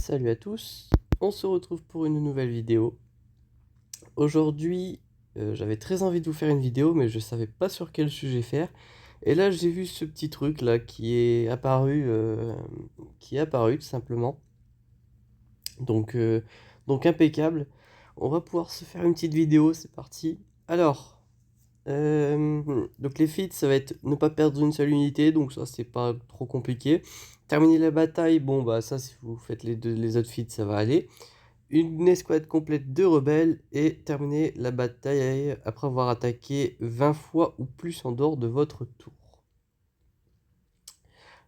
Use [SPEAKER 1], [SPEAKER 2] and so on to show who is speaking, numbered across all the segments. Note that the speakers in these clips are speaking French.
[SPEAKER 1] Salut à tous, on se retrouve pour une nouvelle vidéo. Aujourd'hui, j'avais très envie de vous faire une vidéo, mais je savais pas sur quel sujet faire. Et là, j'ai vu ce petit truc là qui est apparu tout simplement. Donc, euh, donc impeccable. On va pouvoir se faire une petite vidéo, c'est parti. Alors, donc les feats, ça va être ne pas perdre une seule unité, donc ça c'est pas trop compliqué. Terminer la bataille, bon bah ça si vous faites les autres feats, ça va aller. Une escouade complète de rebelles et terminer la bataille après avoir attaqué 20 fois ou plus en dehors de votre tour.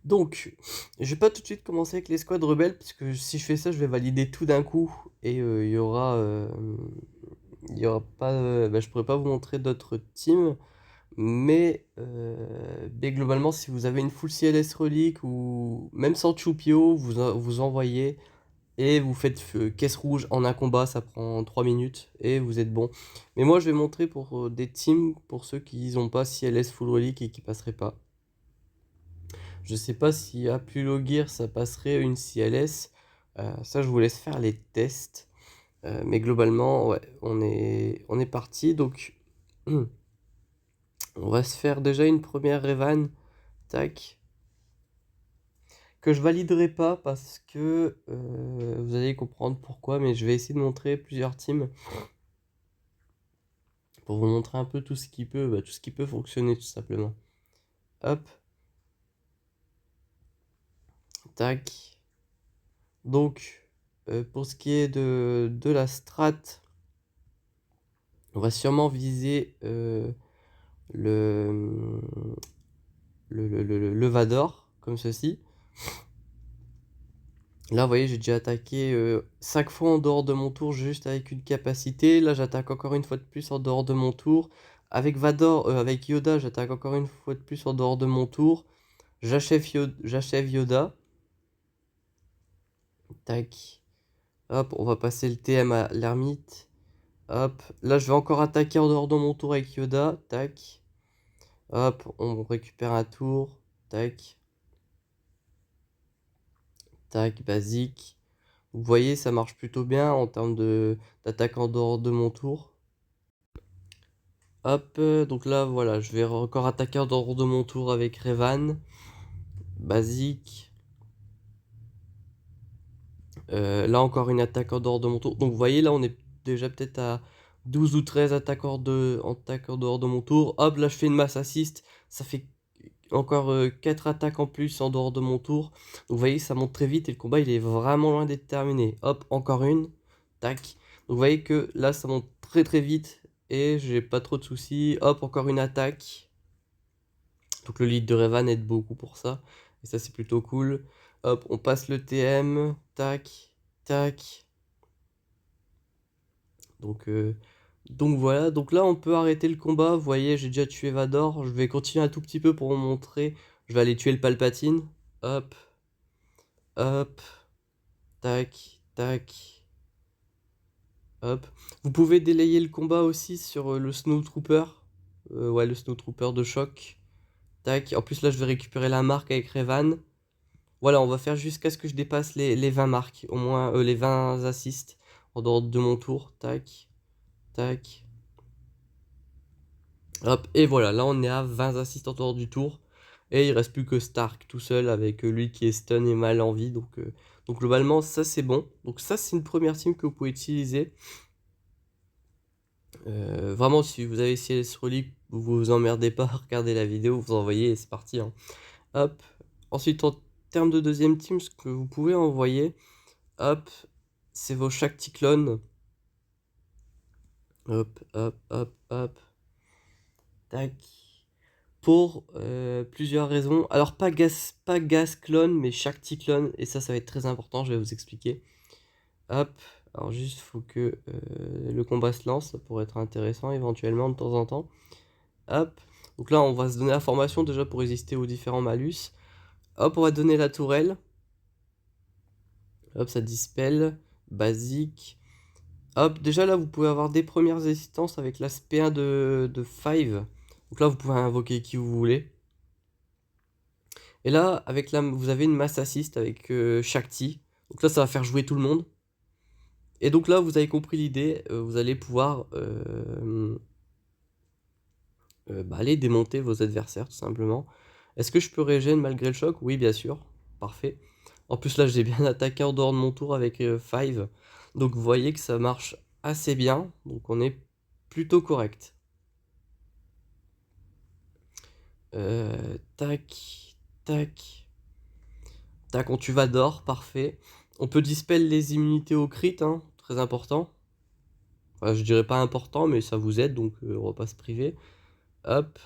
[SPEAKER 1] Donc, je vais pas tout de suite commencer avec l'escouade rebelle, parce que si je fais ça, je vais valider tout d'un coup et il y aura pas, bah, je pourrais pas vous montrer d'autres teams. Mais globalement, si vous avez une full CLS relique ou même sans Chupio, vous envoyez et vous faites caisse rouge en un combat, ça prend 3 minutes et vous êtes bon. Mais moi, je vais montrer pour des teams, pour ceux qui n'ont pas CLS full relique et qui passeraient pas. Je sais pas si à Gear ça passerait une CLS. Ça, je vous laisse faire les tests. Mais globalement, ouais, on est parti. Donc, on va se faire déjà une première Revan. Tac. Que je validerai pas parce que vous allez comprendre pourquoi, mais je vais essayer de montrer plusieurs teams pour vous montrer un peu tout ce qui peut, tout ce qui peut fonctionner tout simplement. Hop, tac. Donc, pour ce qui est de la strat, on va sûrement viser le, le Vador, comme ceci. Là, vous voyez, j'ai déjà attaqué 5 fois en dehors de mon tour juste avec une capacité. Là, j'attaque encore une fois de plus en dehors de mon tour. Avec Vador, avec Yoda, j'attaque encore une fois de plus en dehors de mon tour. J'achève Yoda. Tac. Hop, on va passer le TM à l'ermite. Hop. Là, je vais encore attaquer en dehors de mon tour avec Yoda. Tac. Hop, on récupère un tour. Tac. Tac, basique. Vous voyez, ça marche plutôt bien en termes d'attaque en dehors de mon tour. Hop, donc là, voilà, je vais encore attaquer en dehors de mon tour avec Revan. Basique. Là, encore une attaque en dehors de mon tour. Donc, vous voyez, là, on est déjà peut-être à 12 ou 13 attaques attaques en dehors de mon tour. Hop, là, je fais une masse assist. Ça fait encore 4 attaques en plus en dehors de mon tour. Donc, vous voyez, ça monte très vite et le combat, il est vraiment loin d'être terminé. Hop, encore une. Tac. Donc, vous voyez que là, ça monte très très vite et j'ai pas trop de soucis. Hop, encore une attaque. Donc le lead de Revan aide beaucoup pour ça. Et ça, c'est plutôt cool. Hop, on passe le TM. Tac, tac. Donc, euh, donc voilà. Donc là, on peut arrêter le combat. Vous voyez, j'ai déjà tué Vador. Je vais continuer un tout petit peu pour vous montrer. Je vais aller tuer le Palpatine. Hop, hop. Tac, tac. Hop. Vous pouvez délayer le combat aussi sur le Snowtrooper. Ouais, le Snowtrooper de choc. Tac. En plus, là, je vais récupérer la marque avec Revan. Voilà, on va faire jusqu'à ce que je dépasse les 20 marques, au moins les 20 assists en dehors de mon tour. Tac, tac. Hop, et voilà, là on est à 20 assists en dehors du tour. Et il reste plus que Stark tout seul avec lui qui est stun et mal en vie. Donc globalement, ça c'est bon. Donc ça c'est une première team que vous pouvez utiliser. Vraiment, si vous avez CLS Relic, vous vous emmerdez pas, regardez la vidéo, vous envoyez et c'est parti, hein. Hop. Ensuite, en termes de deuxième team, ce que vous pouvez envoyer, hop, c'est vos Shakti clones. Hop, hop, hop, hop. Tac. Pour plusieurs raisons. Alors, pas gas clone, mais Shakti clone. Et ça va être très important, je vais vous expliquer. Hop. Alors, juste, faut que le combat se lance. Ça pourrait être intéressant éventuellement de temps en temps. Hop. Donc là, on va se donner la formation déjà pour résister aux différents malus. Hop, on va donner la tourelle. Hop, ça dispel. Basique. Hop, déjà là, vous pouvez avoir des premières résistances avec l'aspect 1 de 5. Donc là, vous pouvez invoquer qui vous voulez. Et là, vous avez une masse assist avec Shakti. Donc là, ça va faire jouer tout le monde. Et donc là, vous avez compris l'idée, vous allez pouvoir aller démonter vos adversaires, tout simplement. Est-ce que je peux régène malgré le choc? Oui, bien sûr. Parfait. En plus, là, j'ai bien attaqué en dehors de mon tour avec 5. Donc, vous voyez que ça marche assez bien. Donc, on est plutôt correct. Tac, tac, tac, on tue d'or, parfait. On peut dispel les immunités au crit, hein, très important. Enfin, je dirais pas important, mais ça vous aide, donc on va pas se priver. Hop.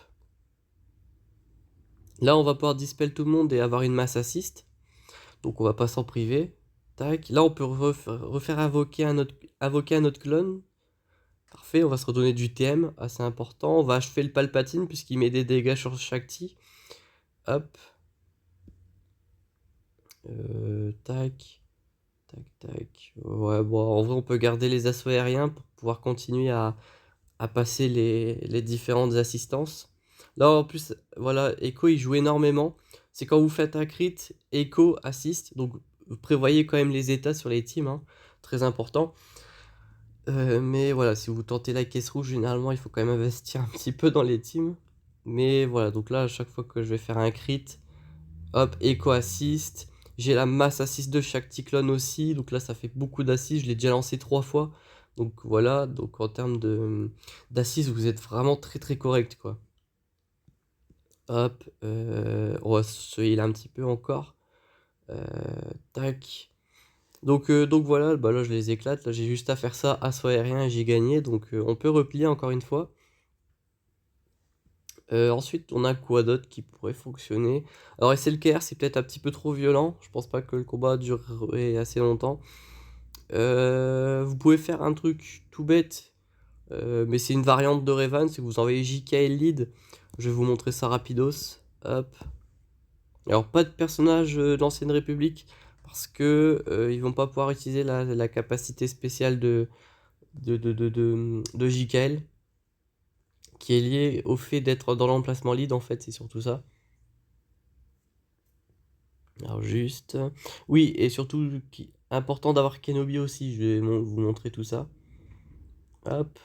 [SPEAKER 1] Là, on va pouvoir dispel tout le monde et avoir une masse assist. Donc on va pas s'en priver. Tac. Là, on peut refaire invoquer un autre clone. Parfait, on va se redonner du TM, assez important. On va achever le Palpatine puisqu'il met des dégâts sur Shakti. Hop. Tac. Tac, tac. Ouais, bon, en vrai, on peut garder les assauts aériens pour pouvoir continuer à passer les différentes assistances. Là, en plus, voilà, Echo, il joue énormément. C'est quand vous faites un crit, Echo assiste. Donc, vous prévoyez quand même les états sur les teams, hein, très important. Mais voilà, si vous tentez la caisse rouge, généralement, il faut quand même investir un petit peu dans les teams. Mais voilà, donc là, à chaque fois que je vais faire un crit, hop, Echo assist. J'ai la masse assist de chaque Ticlone aussi. Donc là, ça fait beaucoup d'assists. Je l'ai déjà lancé 3 fois. Donc voilà, donc en termes d'assists, vous êtes vraiment très très correct, quoi. Hop, on va se heal un petit peu encore. Tac. Donc voilà, bah là je les éclate. Là j'ai juste à faire ça, assaut aérien et j'ai gagné. Donc on peut replier encore une fois. Ensuite, on a quoi d'autre qui pourrait fonctionner? Alors SLKR, c'est peut-être un petit peu trop violent. Je pense pas que le combat durerait assez longtemps. Vous pouvez faire un truc tout bête, mais c'est une variante de Revan. Si vous envoyez JKL lead, je vais vous montrer ça rapidos. Hop. Alors, pas de personnage de l'Ancienne République, parce que ils vont pas pouvoir utiliser la capacité spéciale de JKL, qui est liée au fait d'être dans l'emplacement lead, en fait, c'est surtout ça. Alors juste... Oui, et surtout, important d'avoir Kenobi aussi, je vais vous montrer tout ça. Hop.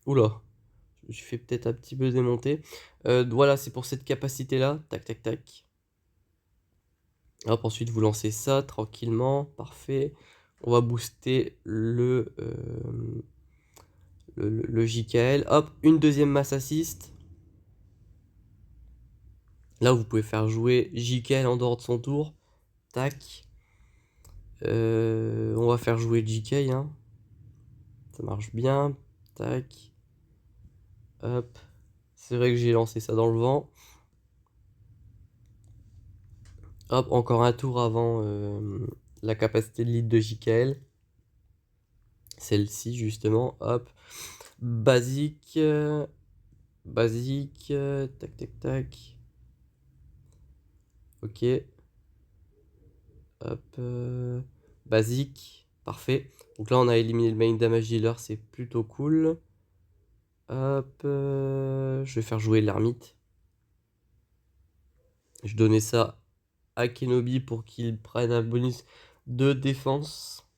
[SPEAKER 1] Oula, je me suis fait peut-être un petit peu démonter. Voilà, c'est pour cette capacité-là. Tac, tac, tac. Hop, ensuite, vous lancez ça tranquillement. Parfait. On va booster le JKL. Hop, une deuxième masse assist. Là, vous pouvez faire jouer JKL en dehors de son tour. Tac. On va faire jouer JK, hein. Ça marche bien. Tac. Hop. C'est vrai que j'ai lancé ça dans le vent. Hop, encore un tour avant la capacité de lead de JKL. Celle-ci, justement. Hop. Basique. Basique. Tac, tac, tac. Ok. Hop. Basique. Parfait. Donc là, on a éliminé le main damage dealer. C'est plutôt cool. Hop. Je vais faire jouer l'ermite. Je donnais ça à Kenobi pour qu'il prenne un bonus de défense.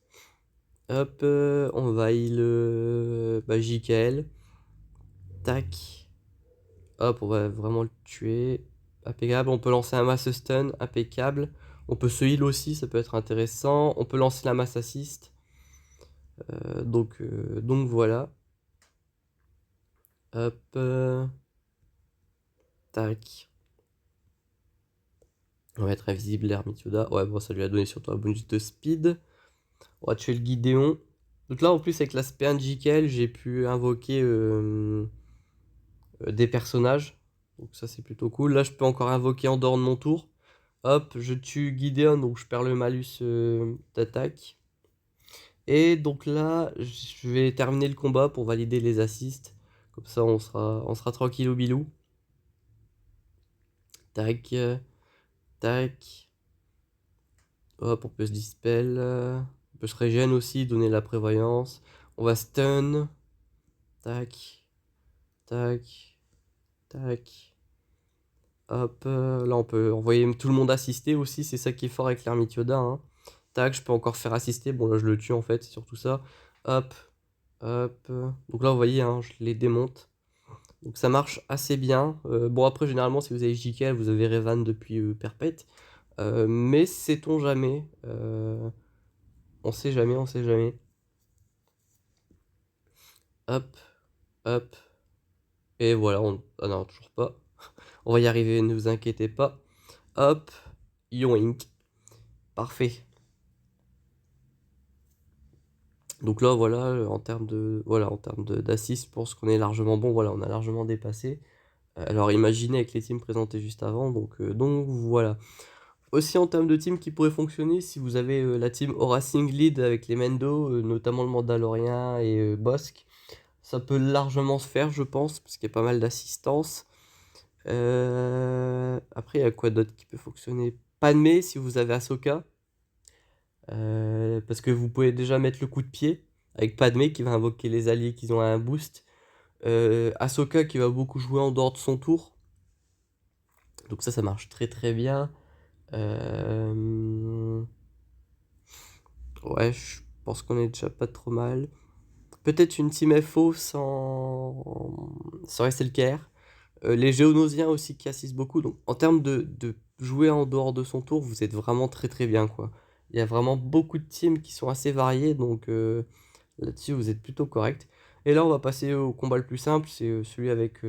[SPEAKER 1] Hop. On va heal JKL. Tac. Hop, on va vraiment le tuer. Impeccable. On peut lancer un mass stun. Impeccable. On peut se heal aussi, ça peut être intéressant. On peut lancer la mass assist. Donc voilà. Hop. Tac. On va être invisible, l'ermite Yoda. Ouais, bon, ça lui a donné surtout un bonus de speed. On va tuer le Guidéon. Donc là, en plus, avec l'aspect Jikel, j'ai pu invoquer des personnages. Donc ça, c'est plutôt cool. Là, je peux encore invoquer en dehors de mon tour. Hop, je tue Gideon, donc je perds le malus d'attaque. Et donc là, je vais terminer le combat pour valider les assists. Comme ça, on sera tranquille au bilou. Tac, tac. Hop, on peut se dispel. On peut se régène aussi, donner la prévoyance. On va stun. Tac, tac, tac. Hop, là on peut envoyer tout le monde assister aussi, c'est ça qui est fort avec l'ermite Yoda, hein. Tac, je peux encore faire assister, bon là je le tue en fait, c'est surtout ça. Hop, hop, donc là vous voyez, hein, je les démonte. Donc ça marche assez bien. Bon après généralement si vous avez JKL, vous avez Revan depuis Perpète. Mais sait-on jamais, on sait jamais, on sait jamais. Hop, hop, et voilà, ah non, toujours pas. On va y arriver, ne vous inquiétez pas. Hop, yoink. Parfait. Donc là, voilà, en termes de, voilà, en termes d'assists, je pense qu'on est largement bon. Voilà, on a largement dépassé. Alors imaginez avec les teams présentés juste avant. Donc voilà. Aussi en termes de team qui pourrait fonctionner, si vous avez la team Aura Sing Lead avec les Mendo, notamment le Mandalorien et Bossk, ça peut largement se faire, je pense, parce qu'il y a pas mal d'assistance. Après, il y a quoi d'autre qui peut fonctionner? Padmé, si vous avez Ahsoka. Parce que vous pouvez déjà mettre le coup de pied avec Padmé qui va invoquer les alliés qui ont un boost. Ahsoka qui va beaucoup jouer en dehors de son tour. Donc ça marche très très bien. Ouais, je pense qu'on est déjà pas trop mal. Peut-être une team FO sans SLKR. Les Géonosiens aussi qui assistent beaucoup. Donc en termes de jouer en dehors de son tour, vous êtes vraiment très très bien quoi. Il y a vraiment beaucoup de teams qui sont assez variés, donc là-dessus vous êtes plutôt correct. Et là on va passer au combat le plus simple, c'est celui avec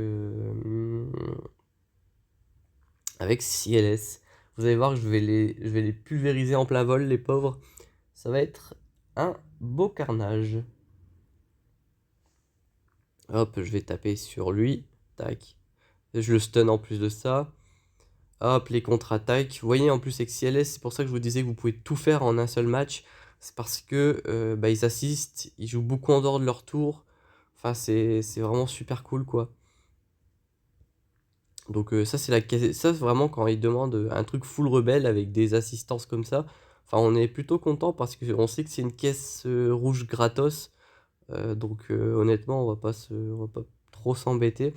[SPEAKER 1] CLS. Vous allez voir que je vais les pulvériser en plein vol, les pauvres. Ça va être un beau carnage. Hop, je vais taper sur lui. Tac. Je le stun en plus de ça. Hop, les contre-attaques. Vous voyez, en plus avec CLS, c'est pour ça que je vous disais que vous pouvez tout faire en un seul match. C'est parce que bah, ils assistent, ils jouent beaucoup en dehors de leur tour. Enfin, c'est vraiment super cool, quoi. Donc ça, ça, c'est vraiment quand ils demandent un truc full rebelle avec des assistances comme ça. Enfin, on est plutôt content parce qu'on sait que c'est une caisse rouge gratos. Donc honnêtement, on va pas trop s'embêter.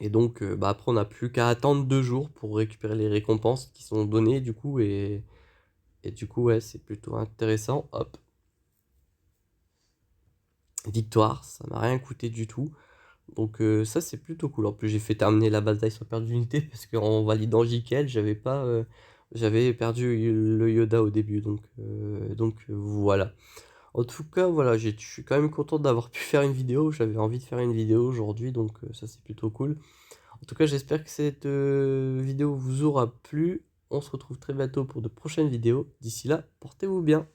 [SPEAKER 1] Et donc bah, après, on n'a plus qu'à attendre 2 jours pour récupérer les récompenses qui sont données du coup. Et du coup, ouais, c'est plutôt intéressant. Hop, victoire, ça m'a rien coûté du tout. Donc ça, c'est plutôt cool. En plus, j'ai fait terminer la bataille sans perdre d'unité parce qu'en validant JKL, j'avais perdu le Yoda au début. Donc voilà. En tout cas, voilà, je suis quand même content d'avoir pu faire une vidéo. J'avais envie de faire une vidéo aujourd'hui, donc ça, c'est plutôt cool. En tout cas, j'espère que cette vidéo vous aura plu. On se retrouve très bientôt pour de prochaines vidéos. D'ici là, portez-vous bien.